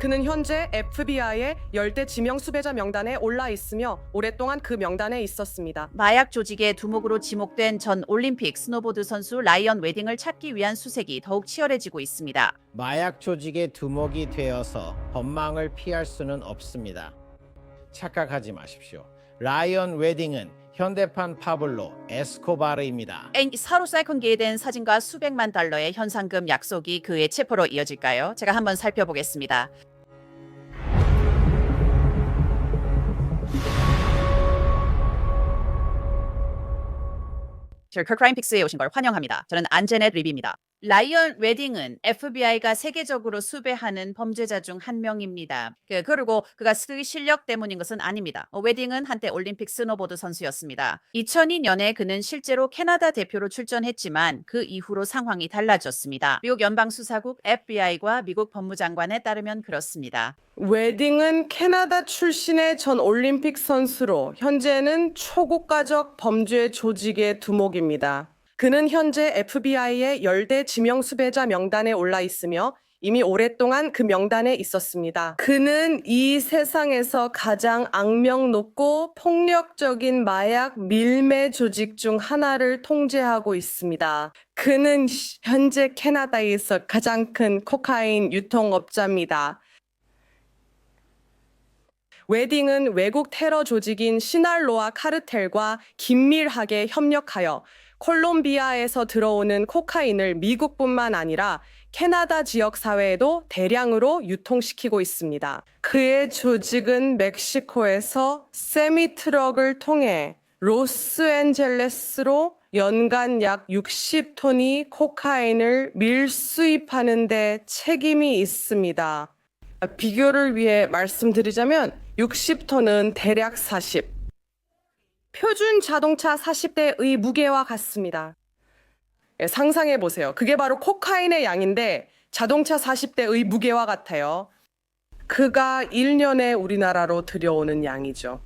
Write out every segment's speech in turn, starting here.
그는 현재 FBI의 10대 지명 수배자 명단에 올라 있으며 오랫동안 그 명단에 있었습니다. 마약 조직의 두목으로 지목된 전 올림픽 스노보드 선수 라이언 웨딩을 찾기 위한 수색이 더욱 치열해지고 있습니다. 마약 조직의 두목이 되어서 법망을 피할 수는 없습니다. 착각하지 마십시오. 라이언 웨딩은 현대판 파블로 에스코바르입니다. 사로 공개된 사진과 수백만 달러의 현상금 약속이 그의 체포로 이어질까요? 제가 한번 살펴보겠습니다. 크라임 픽스에 오신 걸 환영합니다. 저는 안제넷 리비입니다. 라이언 웨딩은 FBI가 세계적으로 수배하는 범죄자 중 한 명입니다. 그리고 그가 실력 때문인 것은 아닙니다. 웨딩은 한때 올림픽 스노보드 선수였습니다. 2002년에 그는 실제로 캐나다 대표로 출전했지만 그 이후로 상황이 달라졌습니다. 미국 연방수사국 FBI과 미국 법무장관에 따르면 그렇습니다. 웨딩은 캐나다 출신의 전 올림픽 선수로 현재는 초고가적 범죄 조직의 두목입니다. 그는 현재 FBI의 10대 지명 수배자 명단에 올라 있으며 이미 오랫동안 그 명단에 있었습니다. 그는 이 세상에서 가장 악명 높고 폭력적인 마약 밀매 조직 중 하나를 통제하고 있습니다. 그는 현재 캐나다에서 가장 큰 코카인 유통업자입니다. 웨딩은 외국 테러 조직인 시날로아 카르텔과 긴밀하게 협력하여 콜롬비아에서 들어오는 코카인을 미국뿐만 아니라 캐나다 지역 사회에도 대량으로 유통시키고 있습니다. 그의 조직은 멕시코에서 세미트럭을 통해 로스앤젤레스로 연간 약 60톤이 코카인을 밀수입하는 데 책임이 있습니다. 비교를 위해 말씀드리자면 60톤은 대략 40. 표준 자동차 40대의 무게와 같습니다. 상상해 보세요. 그게 바로 코카인의 양인데 자동차 40대의 무게와 같아요. 그가 1년에 우리나라로 들여오는 양이죠.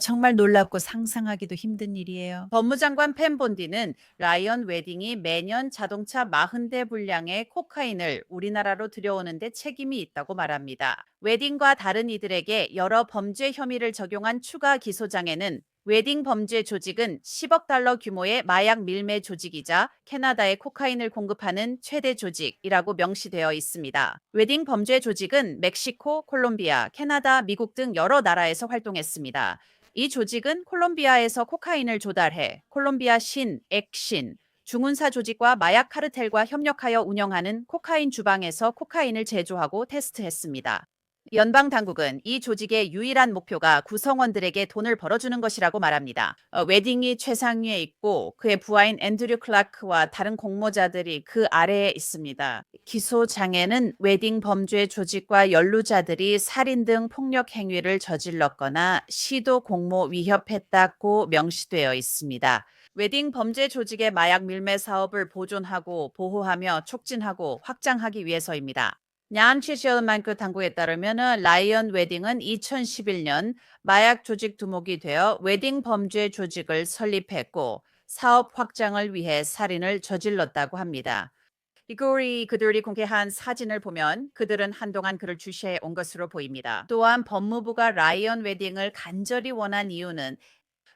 정말 놀랍고 상상하기도 힘든 일이에요. 법무장관 펜 본디는 라이언 웨딩이 매년 자동차 40대 분량의 코카인을 우리나라로 들여오는데 책임이 있다고 말합니다. 웨딩과 다른 이들에게 여러 범죄 혐의를 적용한 추가 기소장에는 웨딩 범죄 조직은 10억 달러 규모의 마약 밀매 조직이자 캐나다에 코카인을 공급하는 최대 조직이라고 명시되어 있습니다. 웨딩 범죄 조직은 멕시코, 콜롬비아, 캐나다, 미국 등 여러 나라에서 활동했습니다. 이 조직은 콜롬비아에서 코카인을 조달해 콜롬비아 신, 액신, 중운사 조직과 마약 카르텔과 협력하여 운영하는 코카인 주방에서 코카인을 제조하고 테스트했습니다. 연방 당국은 이 조직의 유일한 목표가 구성원들에게 돈을 벌어주는 것이라고 말합니다. 웨딩이 최상위에 있고 그의 부하인 앤드류 클라크와 다른 공모자들이 그 아래에 있습니다. 기소장에는 웨딩 범죄 조직과 연루자들이 살인 등 폭력 행위를 저질렀거나 시도 공모 위협했다고 명시되어 있습니다. 웨딩 범죄 조직의 마약 밀매 사업을 보존하고 보호하며 촉진하고 확장하기 위해서입니다. 냔치시얼만크 당국에 따르면 라이언 웨딩은 2011년 마약 조직 두목이 되어 웨딩 범죄 조직을 설립했고 사업 확장을 위해 살인을 저질렀다고 합니다. 그들이 공개한 사진을 보면 그들은 한동안 그를 주시해 온 것으로 보입니다. 또한 법무부가 라이언 웨딩을 간절히 원한 이유는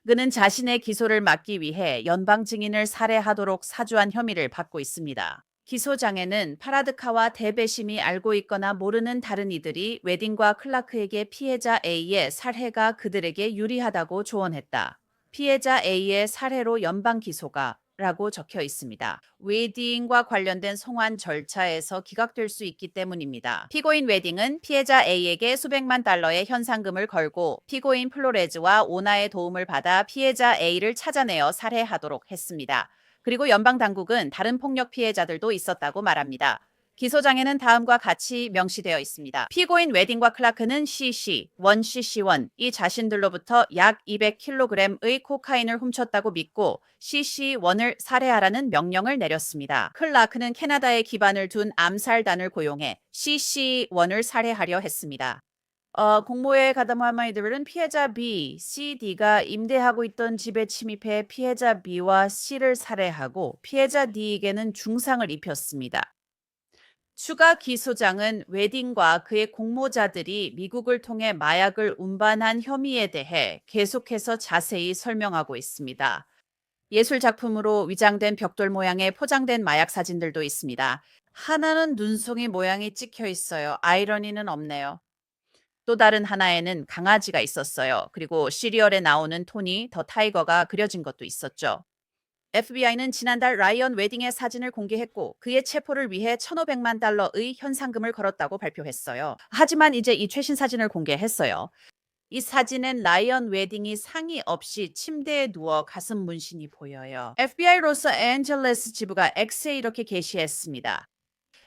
그는 자신의 기소를 막기 위해 연방 증인을 살해하도록 사주한 혐의를 받고 있습니다. 기소장에는 파라드카와 대배심이 알고 있거나 모르는 다른 이들이 웨딩과 클라크에게 피해자 A의 살해가 그들에게 유리하다고 조언했다. 피해자 A의 살해로 연방 기소가 라고 적혀 있습니다. 웨딩과 관련된 송환 절차에서 기각될 수 있기 때문입니다. 피고인 웨딩은 피해자 A에게 수백만 달러의 현상금을 걸고 피고인 플로레즈와 오나의 도움을 받아 피해자 A를 찾아내어 살해하도록 했습니다. 그리고 연방 당국은 다른 폭력 피해자들도 있었다고 말합니다. 기소장에는 다음과 같이 명시되어 있습니다. 피고인 웨딩과 클라크는 CC1 이 자신들로부터 약 200kg의 코카인을 훔쳤다고 믿고 CC1을 살해하라는 명령을 내렸습니다. 클라크는 캐나다에 기반을 둔 암살단을 고용해 CC1을 살해하려 했습니다. 공모에 가담한 이들은 피해자 B, C, D가 임대하고 있던 집에 침입해 피해자 B와 C를 살해하고 피해자 D에게는 중상을 입혔습니다. 추가 기소장은 웨딩과 그의 공모자들이 미국을 통해 마약을 운반한 혐의에 대해 계속해서 자세히 설명하고 있습니다. 예술 작품으로 위장된 벽돌 모양의 포장된 마약 사진들도 있습니다. 하나는 눈송이 모양이 찍혀 있어요. 아이러니는 없네요. 또 다른 하나에는 강아지가 있었어요. 그리고 시리얼에 나오는 토니, 더 타이거가 그려진 것도 있었죠. FBI는 지난달 라이언 웨딩의 사진을 공개했고 그의 체포를 위해 1,500만 달러의 현상금을 걸었다고 발표했어요. 하지만 이제 이 최신 사진을 공개했어요. 이 사진엔 라이언 웨딩이 상의 없이 침대에 누워 가슴 문신이 보여요. FBI 로스앤젤레스 지부가 X에 이렇게 게시했습니다.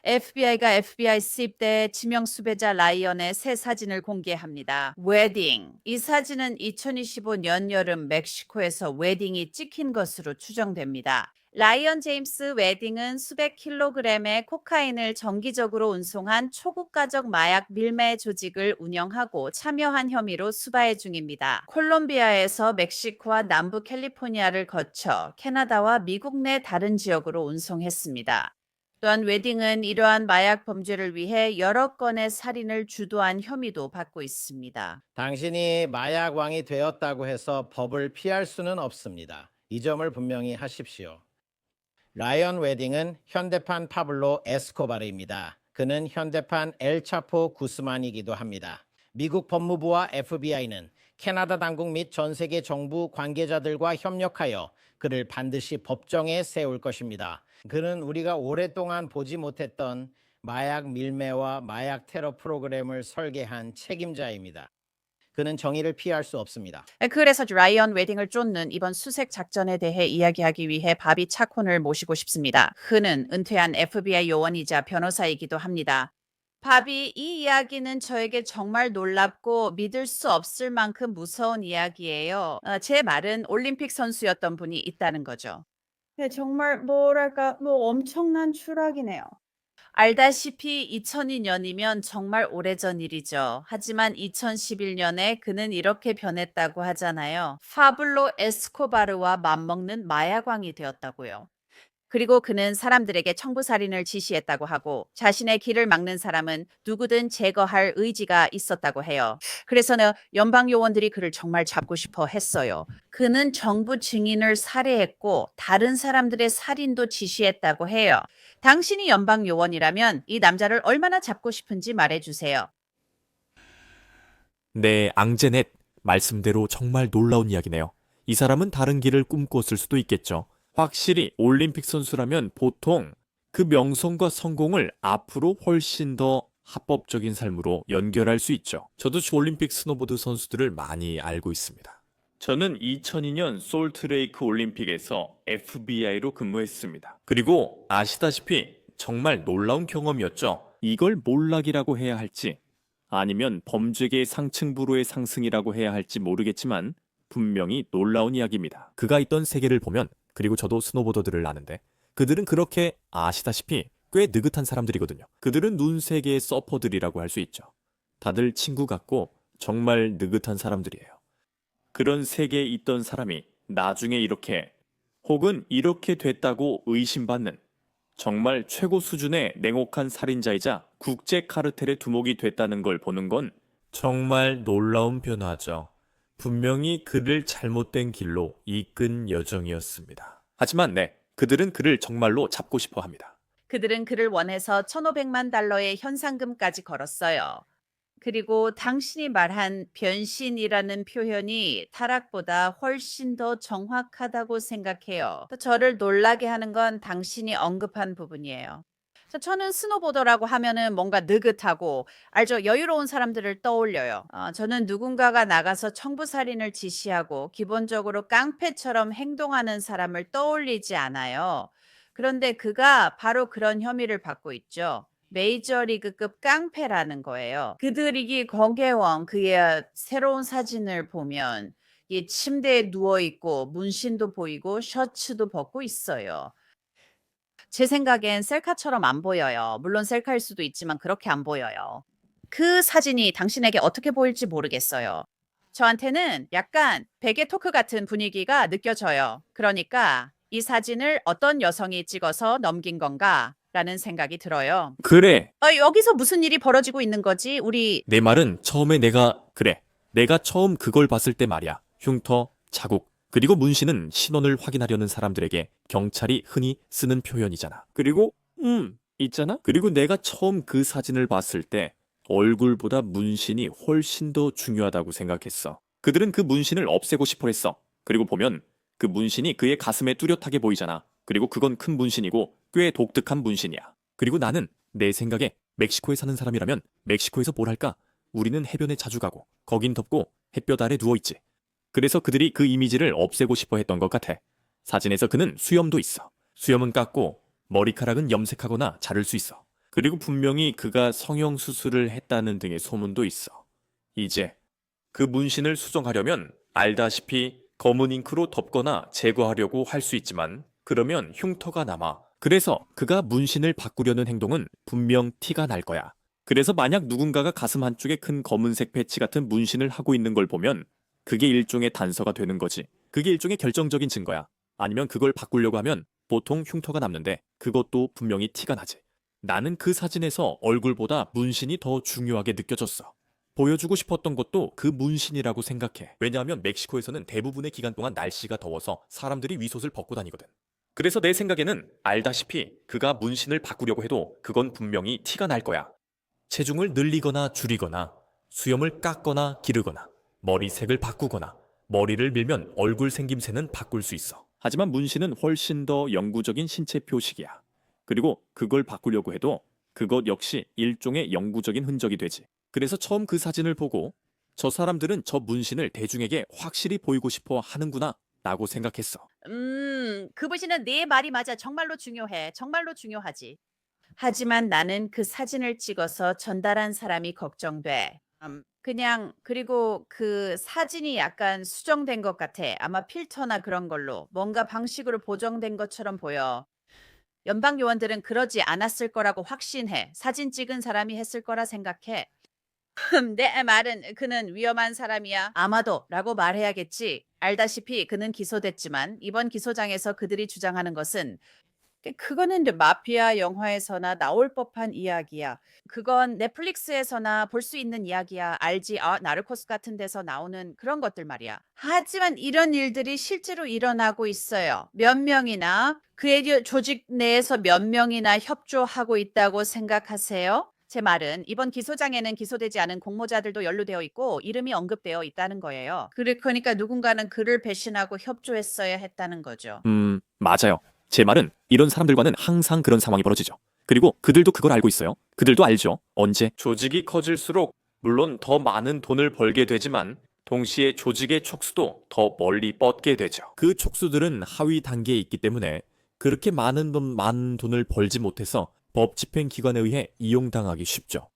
FBI가 FBI 수입 때 지명 수배자 라이언의 새 사진을 공개합니다. 웨딩. 이 사진은 2025년 여름 멕시코에서 웨딩이 찍힌 것으로 추정됩니다. 라이언 제임스 웨딩은 수백 킬로그램의 코카인을 정기적으로 운송한 초고가적 마약 밀매 조직을 운영하고 참여한 혐의로 수사해 중입니다. 콜롬비아에서 멕시코와 남부 캘리포니아를 거쳐 캐나다와 미국 내 다른 지역으로 운송했습니다. 또한 웨딩은 이러한 마약 범죄를 위해 여러 건의 살인을 주도한 혐의도 받고 있습니다. 당신이 마약 왕이 되었다고 해서 법을 피할 수는 없습니다. 이 점을 분명히 하십시오. 라이언 웨딩은 현대판 파블로 에스코바르입니다. 그는 현대판 엘차포 구스만이기도 합니다. 미국 법무부와 FBI는 캐나다 당국 및 전 세계 정부 관계자들과 협력하여 그를 반드시 법정에 세울 것입니다. 그는 우리가 오랫동안 보지 못했던 마약 밀매와 마약 테러 프로그램을 설계한 책임자입니다. 그는 정의를 피할 수 없습니다. 그래서 라이언 웨딩을 쫓는 이번 수색 작전에 대해 이야기하기 위해 바비 차콘을 모시고 싶습니다. 그는 은퇴한 FBI 요원이자 변호사이기도 합니다. 바비, 이 이야기는 저에게 정말 놀랍고 믿을 수 없을 만큼 무서운 이야기예요. 제 말은 올림픽 선수였던 분이 있다는 거죠. 네, 정말 뭐랄까, 엄청난 추락이네요. 알다시피 2002년이면 정말 오래전 일이죠. 하지만 2011년에 그는 이렇게 변했다고 하잖아요. 파블로 에스코바르와 맞먹는 마약왕이 되었다고요. 그리고 그는 사람들에게 청부살인을 지시했다고 하고 자신의 길을 막는 사람은 누구든 제거할 의지가 있었다고 해요. 그래서 연방 요원들이 그를 정말 잡고 싶어 했어요. 그는 정부 증인을 살해했고 다른 사람들의 살인도 지시했다고 해요. 당신이 연방 요원이라면 이 남자를 얼마나 잡고 싶은지 말해주세요. 네, 앙제넷. 말씀대로 정말 놀라운 이야기네요. 이 사람은 다른 길을 꿈꿨을 수도 있겠죠. 확실히 올림픽 선수라면 보통 그 명성과 성공을 앞으로 훨씬 더 합법적인 삶으로 연결할 수 있죠. 저도 올림픽 스노보드 선수들을 많이 알고 있습니다. 저는 2002년 솔트레이크 올림픽에서 FBI로 근무했습니다. 그리고 아시다시피 정말 놀라운 경험이었죠. 이걸 몰락이라고 해야 할지 아니면 범죄계의 상층부로의 상승이라고 해야 할지 모르겠지만 분명히 놀라운 이야기입니다. 그가 있던 세계를 보면, 그리고 저도 스노보더들을 아는데 그들은 그렇게 아시다시피 꽤 느긋한 사람들이거든요. 그들은 눈 세계의 서퍼들이라고 할 수 있죠. 다들 친구 같고 정말 느긋한 사람들이에요. 그런 세계에 있던 사람이 나중에 이렇게 혹은 이렇게 됐다고 의심받는 정말 최고 수준의 냉혹한 살인자이자 국제 카르텔의 두목이 됐다는 걸 보는 건 정말 놀라운 변화죠. 분명히 그를 잘못된 길로 이끈 여정이었습니다. 하지만 그들은 그를 정말로 잡고 싶어 합니다. 그들은 그를 원해서 1,500만 달러의 현상금까지 걸었어요. 그리고 당신이 말한 변신이라는 표현이 타락보다 훨씬 더 정확하다고 생각해요. 또 저를 놀라게 하는 건 당신이 언급한 부분이에요. 저는 스노보더라고 하면은 뭔가 느긋하고 알죠? 여유로운 사람들을 떠올려요. 저는 누군가가 나가서 청부살인을 지시하고 기본적으로 깡패처럼 행동하는 사람을 떠올리지 않아요. 그런데 그가 바로 그런 혐의를 받고 있죠. 메이저리그급 깡패라는 거예요. 그들이 거개왕 그의 새로운 사진을 보면 이 침대에 누워있고 문신도 보이고 셔츠도 벗고 있어요. 제 생각엔 셀카처럼 안 보여요. 물론 셀카일 수도 있지만 그렇게 안 보여요. 그 사진이 당신에게 어떻게 보일지 모르겠어요. 저한테는 약간 베개 토크 같은 분위기가 느껴져요. 그러니까 이 사진을 어떤 여성이 찍어서 넘긴 건가? 라는 생각이 들어요. 그래. 여기서 무슨 일이 벌어지고 있는 거지? 우리 내 말은 처음에 내가 처음 그걸 봤을 때 말이야. 흉터, 자국, 그리고 문신은 신원을 확인하려는 사람들에게 경찰이 흔히 쓰는 표현이잖아. 그리고 있잖아? 그리고 내가 처음 그 사진을 봤을 때 얼굴보다 문신이 훨씬 더 중요하다고 생각했어. 그들은 그 문신을 없애고 싶어 했어. 그리고 보면 그 문신이 그의 가슴에 뚜렷하게 보이잖아. 그리고 그건 큰 문신이고 꽤 독특한 문신이야. 그리고 나는 내 생각에 멕시코에 사는 사람이라면 멕시코에서 뭘 할까? 우리는 해변에 자주 가고 거긴 덥고 햇볕 아래 누워있지. 그래서 그들이 그 이미지를 없애고 싶어 했던 것 같아. 사진에서 그는 수염도 있어. 수염은 깎고 머리카락은 염색하거나 자를 수 있어. 그리고 분명히 그가 성형수술을 했다는 등의 소문도 있어. 이제 그 문신을 수정하려면 알다시피 검은 잉크로 덮거나 제거하려고 할 수 있지만 그러면 흉터가 남아. 그래서 그가 문신을 바꾸려는 행동은 분명 티가 날 거야. 그래서 만약 누군가가 가슴 한쪽에 큰 검은색 패치 같은 문신을 하고 있는 걸 보면 그게 일종의 단서가 되는 거지. 그게 일종의 결정적인 증거야. 아니면 그걸 바꾸려고 하면 보통 흉터가 남는데 그것도 분명히 티가 나지. 나는 그 사진에서 얼굴보다 문신이 더 중요하게 느껴졌어. 보여주고 싶었던 것도 그 문신이라고 생각해. 왜냐하면 멕시코에서는 대부분의 기간 동안 날씨가 더워서 사람들이 위옷을 벗고 다니거든. 그래서 내 생각에는 알다시피 그가 문신을 바꾸려고 해도 그건 분명히 티가 날 거야. 체중을 늘리거나 줄이거나 수염을 깎거나 기르거나 머리색을 바꾸거나 머리를 밀면 얼굴 생김새는 바꿀 수 있어. 하지만 문신은 훨씬 더 영구적인 신체 표식이야. 그리고 그걸 바꾸려고 해도 그것 역시 일종의 영구적인 흔적이 되지. 그래서 처음 그 사진을 보고 저 사람들은 저 문신을 대중에게 확실히 보이고 싶어 하는구나 라고 생각했어. 그 문신은 네 말이 맞아. 정말로 중요해. 정말로 중요하지. 하지만 나는 그 사진을 찍어서 전달한 사람이 걱정돼. 그리고 그 사진이 약간 수정된 것 같아. 아마 필터나 그런 걸로. 뭔가 방식으로 보정된 것처럼 보여. 연방 요원들은 그러지 않았을 거라고 확신해. 사진 찍은 사람이 했을 거라 생각해. 내 말은 그는 위험한 사람이야. 아마도 라고 말해야겠지. 알다시피 그는 기소됐지만 이번 기소장에서 그들이 주장하는 것은 그거는 이제 마피아 영화에서나 나올 법한 이야기야. 그건 넷플릭스에서나 볼 수 있는 이야기야. 알지? 나르코스 같은 데서 나오는 그런 것들 말이야. 하지만 이런 일들이 실제로 일어나고 있어요. 몇 명이나 그의 조직 내에서 몇 명이나 협조하고 있다고 생각하세요? 제 말은 이번 기소장에는 기소되지 않은 공모자들도 연루되어 있고 이름이 언급되어 있다는 거예요. 그러니까 누군가는 그를 배신하고 협조했어야 했다는 거죠. 맞아요. 제 말은 이런 사람들과는 항상 그런 상황이 벌어지죠. 그리고 그들도 그걸 알고 있어요. 그들도 알죠. 언제 조직이 커질수록 물론 더 많은 돈을 벌게 되지만 동시에 조직의 촉수도 더 멀리 뻗게 되죠. 그 촉수들은 하위 단계에 있기 때문에 그렇게 많은 돈을 벌지 못해서 법 집행 기관에 의해 이용당하기 쉽죠.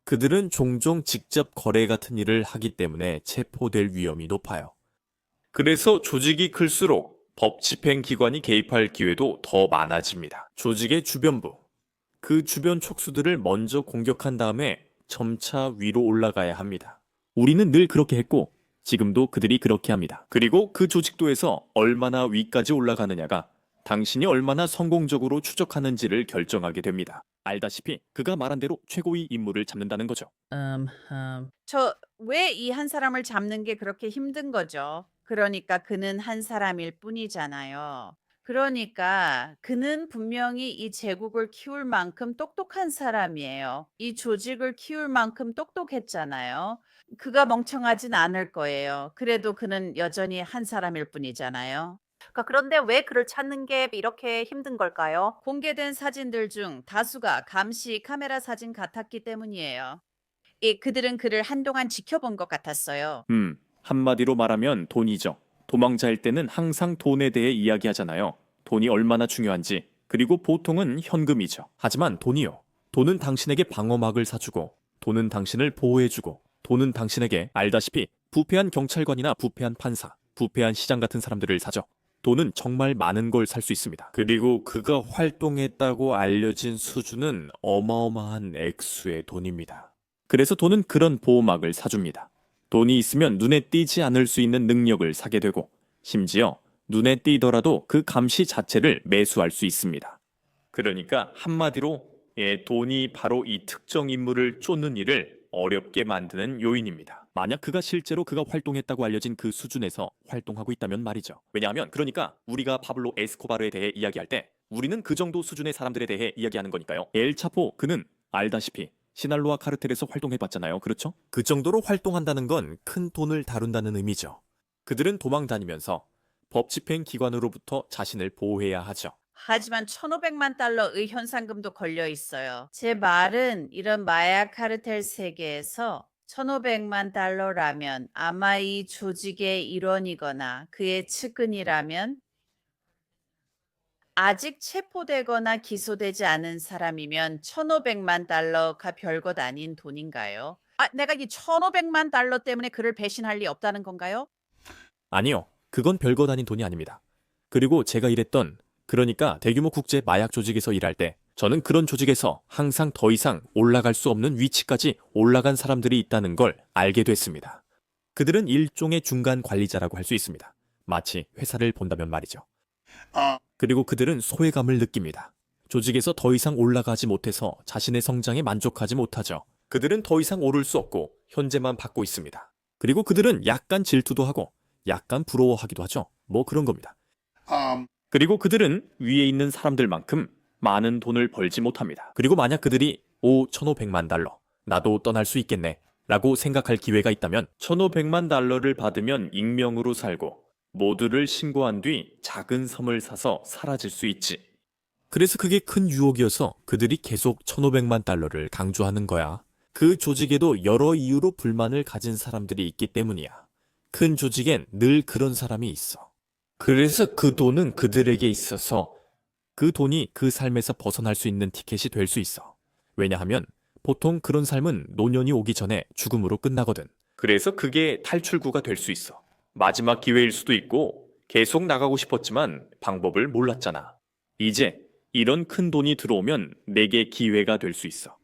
그들은 종종 직접 거래 같은 일을 하기 때문에 체포될 위험이 높아요. 그래서 조직이 클수록 법 집행 기관이 개입할 기회도 더 많아집니다. 조직의 주변부, 그 주변 촉수들을 먼저 공격한 다음에 점차 위로 올라가야 합니다. 우리는 늘 그렇게 했고 지금도 그들이 그렇게 합니다. 그리고 그 조직도에서 얼마나 위까지 올라가느냐가 당신이 얼마나 성공적으로 추적하는지를 결정하게 됩니다. 알다시피 그가 말한 대로 최고의 인물을 잡는다는 거죠. 왜 이 한 사람을 잡는 게 그렇게 힘든 거죠? 그러니까 그는 한 사람일 뿐이잖아요. 그러니까 그는 분명히 이 제국을 키울 만큼 똑똑한 사람이에요. 이 조직을 키울 만큼 똑똑했잖아요. 그가 멍청하진 않을 거예요. 그래도 그는 여전히 한 사람일 뿐이잖아요. 그런데 왜 그를 찾는 게 이렇게 힘든 걸까요? 공개된 사진들 중 다수가 감시 카메라 사진 같았기 때문이에요. 그들은 그를 한동안 지켜본 것 같았어요. 한마디로 말하면 돈이죠. 도망자일 때는 항상 돈에 대해 이야기하잖아요. 돈이 얼마나 중요한지. 그리고 보통은 현금이죠. 하지만 돈이요. 돈은 당신에게 방어막을 사주고, 돈은 당신을 보호해주고, 돈은 당신에게 알다시피 부패한 경찰관이나 부패한 판사, 부패한 시장 같은 사람들을 사죠. 돈은 정말 많은 걸 살 수 있습니다. 그리고 그가 활동했다고 알려진 수준은 어마어마한 액수의 돈입니다. 그래서 돈은 그런 보호막을 사줍니다. 돈이 있으면 눈에 띄지 않을 수 있는 능력을 사게 되고 심지어 눈에 띄더라도 그 감시 자체를 매수할 수 있습니다. 그러니까 한마디로 돈이 바로 이 특정 인물을 쫓는 일을 어렵게 만드는 요인입니다. 만약 그가 실제로 그가 활동했다고 알려진 그 수준에서 활동하고 있다면 말이죠. 왜냐하면 그러니까 우리가 파블로 에스코바르에 대해 이야기할 때 우리는 그 정도 수준의 사람들에 대해 이야기하는 거니까요. 엘 차포 그는 알다시피 시날로아 카르텔에서 활동해봤잖아요. 그렇죠? 그 정도로 활동한다는 건 큰 돈을 다룬다는 의미죠. 그들은 도망 다니면서 법 집행 기관으로부터 자신을 보호해야 하죠. 하지만 1,500만 달러의 현상금도 걸려 있어요. 제 말은 이런 마약 카르텔 세계에서 1,500만 달러라면 아마 이 조직의 일원이거나 그의 측근이라면 아직 체포되거나 기소되지 않은 사람이면 1,500만 달러가 별것 아닌 돈인가요? 내가 이 1,500만 달러 때문에 그를 배신할 리 없다는 건가요? 아니요. 그건 별것 아닌 돈이 아닙니다. 그리고 제가 일했던 그러니까 대규모 국제 마약 조직에서 일할 때 저는 그런 조직에서 항상 더 이상 올라갈 수 없는 위치까지 올라간 사람들이 있다는 걸 알게 됐습니다. 그들은 일종의 중간 관리자라고 할 수 있습니다. 마치 회사를 본다면 말이죠. 그리고 그들은 소외감을 느낍니다. 조직에서 더 이상 올라가지 못해서 자신의 성장에 만족하지 못하죠. 그들은 더 이상 오를 수 없고 현재만 받고 있습니다. 그리고 그들은 약간 질투도 하고 약간 부러워하기도 하죠. 뭐 그런 겁니다. 그리고 그들은 위에 있는 사람들만큼 많은 돈을 벌지 못합니다. 그리고 만약 그들이 1,500만 달러, 나도 떠날 수 있겠네 라고 생각할 기회가 있다면 1,500만 달러를 받으면 익명으로 살고 모두를 신고한 뒤 작은 섬을 사서 사라질 수 있지. 그래서 그게 큰 유혹이어서 그들이 계속 1,500만 달러를 강조하는 거야. 그 조직에도 여러 이유로 불만을 가진 사람들이 있기 때문이야. 큰 조직엔 늘 그런 사람이 있어. 그래서 그 돈은 그들에게 있어서 그 돈이 그 삶에서 벗어날 수 있는 티켓이 될 수 있어. 왜냐하면 보통 그런 삶은 노년이 오기 전에 죽음으로 끝나거든. 그래서 그게 탈출구가 될 수 있어. 마지막 기회일 수도 있고 계속 나가고 싶었지만 방법을 몰랐잖아. 이제 이런 큰 돈이 들어오면 내게 기회가 될 수 있어.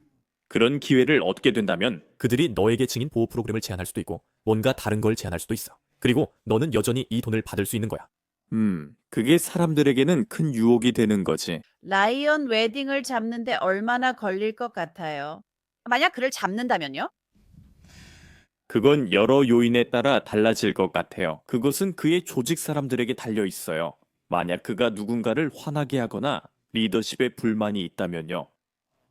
그런 기회를 얻게 된다면 그들이 너에게 증인 보호 프로그램을 제안할 수도 있고 뭔가 다른 걸 제안할 수도 있어. 그리고 너는 여전히 이 돈을 받을 수 있는 거야. 그게 사람들에게는 큰 유혹이 되는 거지. 라이언 웨딩을 잡는데 얼마나 걸릴 것 같아요? 만약 그를 잡는다면요? 그건 여러 요인에 따라 달라질 것 같아요. 그것은 그의 조직 사람들에게 달려 있어요. 만약 그가 누군가를 화나게 하거나 리더십에 불만이 있다면요.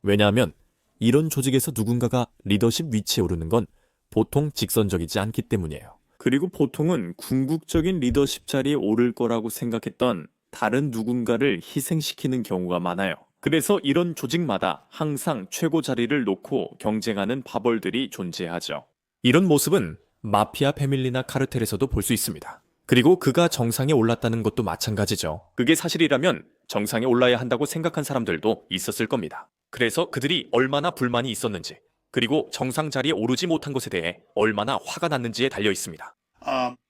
왜냐하면 이런 조직에서 누군가가 리더십 위치에 오르는 건 보통 직선적이지 않기 때문이에요. 그리고 보통은 궁극적인 리더십 자리에 오를 거라고 생각했던 다른 누군가를 희생시키는 경우가 많아요. 그래서 이런 조직마다 항상 최고 자리를 놓고 경쟁하는 파벌들이 존재하죠. 이런 모습은 마피아 패밀리나 카르텔에서도 볼 수 있습니다. 그리고 그가 정상에 올랐다는 것도 마찬가지죠. 그게 사실이라면 정상에 올라야 한다고 생각한 사람들도 있었을 겁니다. 그래서 그들이 얼마나 불만이 있었는지, 그리고 정상 자리에 오르지 못한 것에 대해 얼마나 화가 났는지에 달려 있습니다.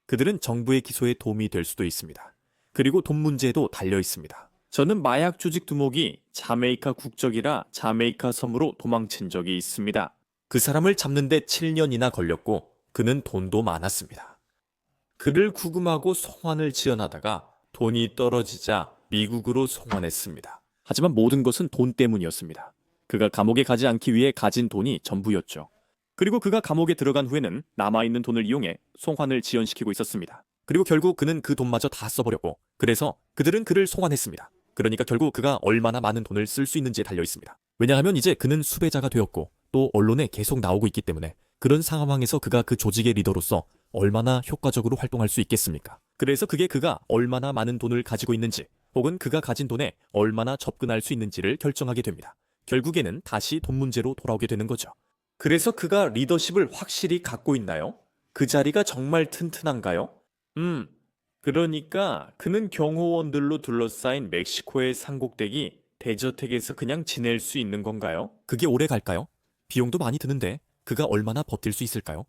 그들은 정부의 기소에 도움이 될 수도 있습니다. 그리고 돈 문제에도 달려 있습니다. 저는 마약 조직 두목이 자메이카 국적이라 자메이카 섬으로 도망친 적이 있습니다. 그 사람을 잡는데 7년이나 걸렸고 그는 돈도 많았습니다. 그를 구금하고 송환을 지원하다가 돈이 떨어지자 미국으로 송환했습니다. 하지만 모든 것은 돈 때문이었습니다. 그가 감옥에 가지 않기 위해 가진 돈이 전부였죠. 그리고 그가 감옥에 들어간 후에는 남아있는 돈을 이용해 송환을 지연시키고 있었습니다. 그리고 결국 그는 그 돈마저 다 써버렸고 그래서 그들은 그를 송환했습니다. 그러니까 결국 그가 얼마나 많은 돈을 쓸 수 있는지에 달려 있습니다. 왜냐하면 이제 그는 수배자가 되었고 또 언론에 계속 나오고 있기 때문에 그런 상황에서 그가 그 조직의 리더로서 얼마나 효과적으로 활동할 수 있겠습니까? 그래서 그게 그가 얼마나 많은 돈을 가지고 있는지 혹은 그가 가진 돈에 얼마나 접근할 수 있는지를 결정하게 됩니다. 결국에는 다시 돈 문제로 돌아오게 되는 거죠. 그래서 그가 리더십을 확실히 갖고 있나요? 그 자리가 정말 튼튼한가요? 그러니까 그는 경호원들로 둘러싸인 멕시코의 산꼭대기 대저택에서 그냥 지낼 수 있는 건가요? 그게 오래 갈까요? 비용도 많이 드는데 그가 얼마나 버틸 수 있을까요?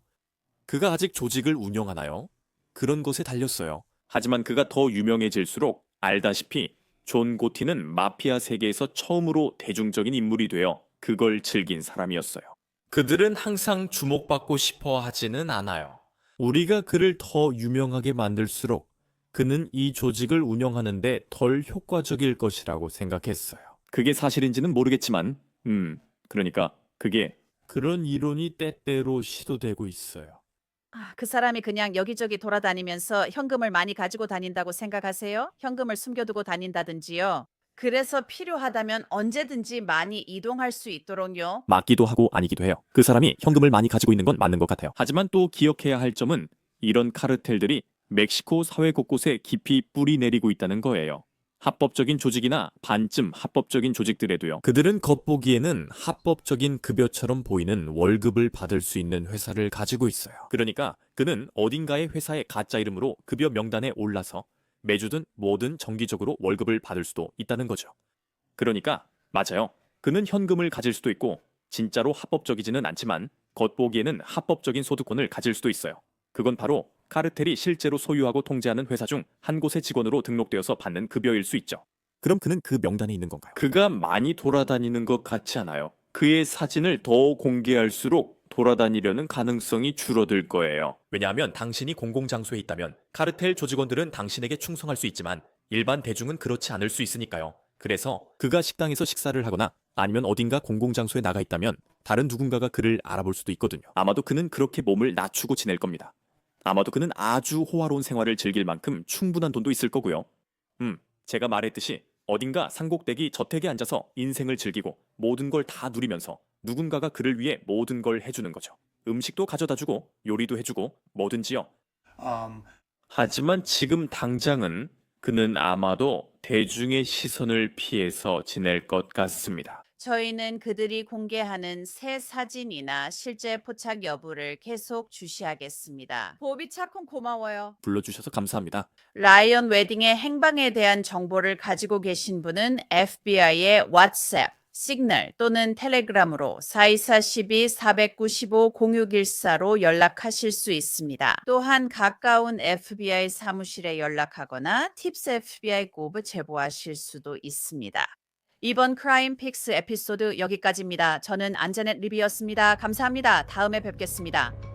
그가 아직 조직을 운영하나요? 그런 것에 달렸어요. 하지만 그가 더 유명해질수록 알다시피 존 고티는 마피아 세계에서 처음으로 대중적인 인물이 되어 그걸 즐긴 사람이었어요. 그들은 항상 주목받고 싶어 하지는 않아요. 우리가 그를 더 유명하게 만들수록 그는 이 조직을 운영하는데 덜 효과적일 것이라고 생각했어요. 그게 사실인지는 모르겠지만, 그러니까 그게 그런 이론이 때때로 시도되고 있어요. 그 사람이 그냥 여기저기 돌아다니면서 현금을 많이 가지고 다닌다고 생각하세요? 현금을 숨겨두고 다닌다든지요. 그래서 필요하다면 언제든지 많이 이동할 수 있도록요. 맞기도 하고 아니기도 해요. 그 사람이 현금을 많이 가지고 있는 건 맞는 것 같아요. 하지만 또 기억해야 할 점은 이런 카르텔들이 멕시코 사회 곳곳에 깊이 뿌리 내리고 있다는 거예요. 합법적인 조직이나 반쯤 합법적인 조직들에도요. 그들은 겉보기에는 합법적인 급여처럼 보이는 월급을 받을 수 있는 회사를 가지고 있어요. 그러니까 그는 어딘가의 회사의 가짜 이름으로 급여 명단에 올라서 매주든 뭐든 정기적으로 월급을 받을 수도 있다는 거죠. 그러니까 맞아요. 그는 현금을 가질 수도 있고 진짜로 합법적이지는 않지만 겉보기에는 합법적인 소득권을 가질 수도 있어요. 그건 바로 카르텔이 실제로 소유하고 통제하는 회사 중 한 곳의 직원으로 등록되어서 받는 급여일 수 있죠. 그럼 그는 그 명단에 있는 건가요? 그가 많이 돌아다니는 것 같지 않아요. 그의 사진을 더 공개할수록 돌아다니려는 가능성이 줄어들 거예요. 왜냐하면 당신이 공공장소에 있다면 카르텔 조직원들은 당신에게 충성할 수 있지만 일반 대중은 그렇지 않을 수 있으니까요. 그래서 그가 식당에서 식사를 하거나 아니면 어딘가 공공장소에 나가 있다면 다른 누군가가 그를 알아볼 수도 있거든요. 아마도 그는 그렇게 몸을 낮추고 지낼 겁니다. 아마도 그는 아주 호화로운 생활을 즐길 만큼 충분한 돈도 있을 거고요. 제가 말했듯이 어딘가 산꼭대기 저택에 앉아서 인생을 즐기고 모든 걸 다 누리면서 누군가가 그를 위해 모든 걸 해주는 거죠. 음식도 가져다주고 요리도 해주고 뭐든지요. 하지만 지금 당장은 그는 아마도 대중의 시선을 피해서 지낼 것 같습니다. 저희는 그들이 공개하는 새 사진이나 실제 포착 여부를 계속 주시하겠습니다. 보비 차콘 고마워요. 불러주셔서 감사합니다. 라이언 웨딩의 행방에 대한 정보를 가지고 계신 분은 FBI의 왓츠앱, 시그널 또는 텔레그램으로 424-12-495-0614로 연락하실 수 있습니다. 또한 가까운 FBI 사무실에 연락하거나 팁스 FBI 고브 제보하실 수도 있습니다. 이번 크라임 픽스 에피소드 여기까지입니다. 저는 안제넷 리비였습니다. 감사합니다. 다음에 뵙겠습니다.